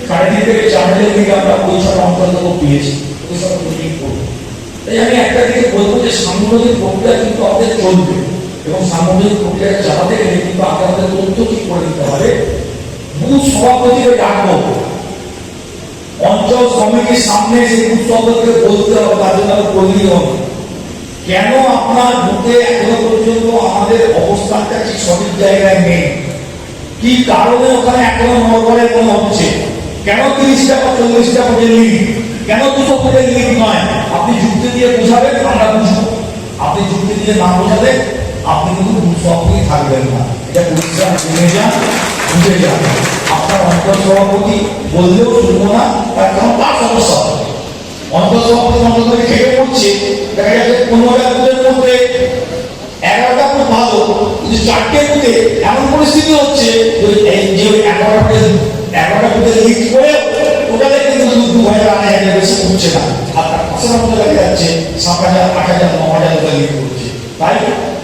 সাড়ে 3 থেকে 4 হাজার থেকে আমরা পরিষেবা অন্তর্গত পেয়েছি। তাই আমি একটা দিকে বলবো যে সাংগঠনিক প্রক্রিয়া কিন্তু আমাদের চলবে এবং সাংগঠনিক প্রক্রিয়াটা চালাতে গেলে কিন্তু আমাদের তথ্য ঠিক করে দিতে হবে। বুথ সভাপতিকে ডাকবো, অঞ্চল কমিটির সামনে সেই বুথ সভাপতিকে বলতে হবে, তার জন্য কর্মী হবে কেন আপনার বুথে এখনো পর্যন্ত আমাদের অবস্থানটা ঠিক সঠিক জায়গায় নেই, কি কারণে ওখানে এখনো নড়বড়ে কোনো হচ্ছে, কেন 30টা বা 40টা ভোটের লিড, কেন 200 ভোটের লিড নয়। আপনি যুক্তি দিয়ে বোঝাবেন, আমরা বুঝবো। আপনি যুক্তি দিয়ে না বোঝালে আপনি কিন্তু সবই থাকবেন না। এটা পরিষ্কার জেনে যান, বুঝে যান। আপনার অঞ্চল সভাপতি বললেও শুনবো না, তার কারণ তার সমস্যা হবে। অঞ্চল সভাপতি অঞ্চল খেয়ে পড়ছে, দেখা যাচ্ছে 15টা বুথের মধ্যে 11টা বুথ ভালো, কিন্তু 4টে বুথে এমন পরিস্থিতি হচ্ছে যে 11টা বুথে লিড করে ওটাতে কিন্তু 2,000-2,500 বেশি উঠছে না। আপনার পাশের মধ্যে দেখা যাচ্ছে 7,000, 8,000, 9,000 টাকা লিড করছে। তাই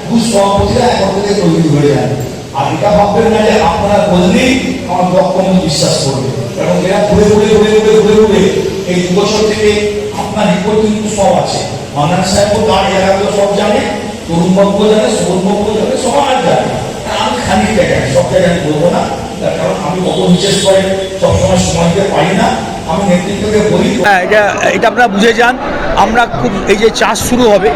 বুথ সভাপতিরা এখন থেকে তৈরি হয়ে যায়। আর এটা ভাববেন না যে আপনারা বললেই আমার ব্লক কমিটি বিশ্বাস করবে, এবং এরা ঘুরে এই 2 বছর থেকে আপনার রিপোর্ট কিন্তু সব আছে। মান্নান সাহেবও তার এলাকাগুলো সব জানে, তরুণবাবু জানে, শোভনবাবু জানে, সবাই জানে। আমি খানিকটা জানি, সব জায়গায় বলবো না, তার কারণ আমি অত বিশেষ করে সবসময় সময় দিতে পারি না। আমি নেতৃত্বকে বলি, এটা আপনারা বুঝে যান। আমরা খুব এই যে চাষ শুরু হবে,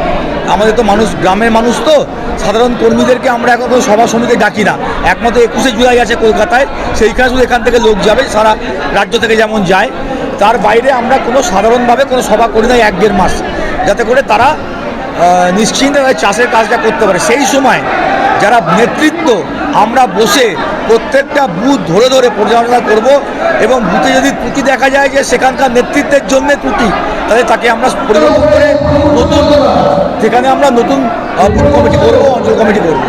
আমাদের তো মানুষ, গ্রামের মানুষ তো, সাধারণ কর্মীদেরকে আমরা এখন সভা সমিতি ডাকি না। একমাত্র 21শে জুলাই আছে কলকাতায়, সেইখানে শুধু এখান থেকে লোক যাবে, সারা রাজ্য থেকে যেমন যায়। তার বাইরে আমরা কোনো সাধারণভাবে কোনো সভা করি না 1-1.5 মাস, যাতে করে তারা নিশ্চিন্তে চাষের কাজটা করতে পারে। সেই সময় যারা নেতৃত্ব, আমরা বসে প্রত্যেকটা বুথ ধরে ধরে পর্যালোচনা করব, এবং বুথে যদি ত্রুটি দেখা যায় যে সেখানকার নেতৃত্বের জন্য ত্রুটি, তাহলে তাকে আমরা পরিবর্তন করে নতুন, যেখানে আমরা নতুন বুথ কমিটি করবো, অঞ্চল কমিটি করবো।